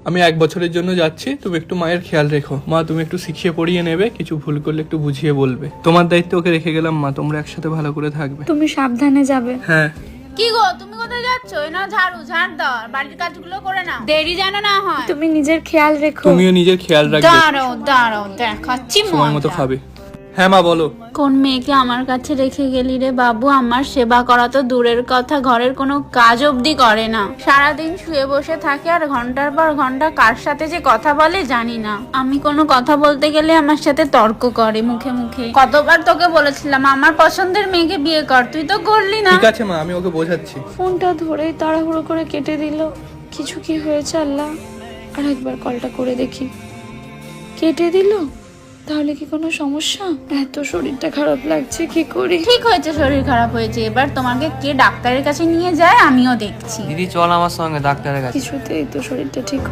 আমি 1 বছরের জন্য যাচ্ছি, তুমি একটু মায়ের খেয়াল রেখো। মা তুমি একটু শিখিয়ে পড়িয়ে নেবে, কিছু ভুল করলে একটু বুঝিয়ে বলবে। তোমার দায়িত্ব ওকে রেখে গেলাম মা, তোমরা একসাথে ভালো করে থাকবে। তুমি সাবধানে যাবে। হ্যাঁ। কি গো তুমি কোথায় যাচ্ছ? এই নাও ঝাড় দাও, বাড়ির কাজগুলো করে নাও, দেরি যেন না হয়। তুমি নিজের খেয়াল রেখো। তুমিও নিজের খেয়াল রাখবে। দাঁড়াও দেখাচ্ছি সময় মতো মজা। খাবে। হ্যাঁ মা বলো। কোন মেয়েকে আমার কাছে রেখে গেলি রে বাবু? আমার সেবা করা তো দূরের কথা, ঘরের কোনো কাজ অবধি করে না। সারাদিন শুয়ে বসে থাকে আর ঘন্টার পর ঘন্টা কার সাথে যে কথা বলে জানি না। আমি কোনো কথা বলতে গেলে আমার সাথে তর্ক করে মুখে মুখে। কতবার তোকে বলেছিলাম আমার পছন্দের মেয়েকে বিয়ে কর, তুই তো করলি না। ঠিক আছে মা, আমি ওকে বোঝাচ্ছি। ফোনটা ধরেই তাড়াহুড়ো করে কেটে দিল। কিছু কি হয়েছে আল্লাহ? আর একবার কলটা করে দেখি। কেটে দিল? তাহলে কি কোনো সমস্যা? এত শরীরটা খারাপ লাগছে, কি করি? ঠিক হয়েছে, শরীর খারাপ হয়েছে, এবার তোমাকে কে ডাক্তারের কাছে নিয়ে যায় আমিও দেখছি। দিদি চল আমার সঙ্গে ডাক্তারের কাছে। কিছুতেই তো শরীরটা ঠিক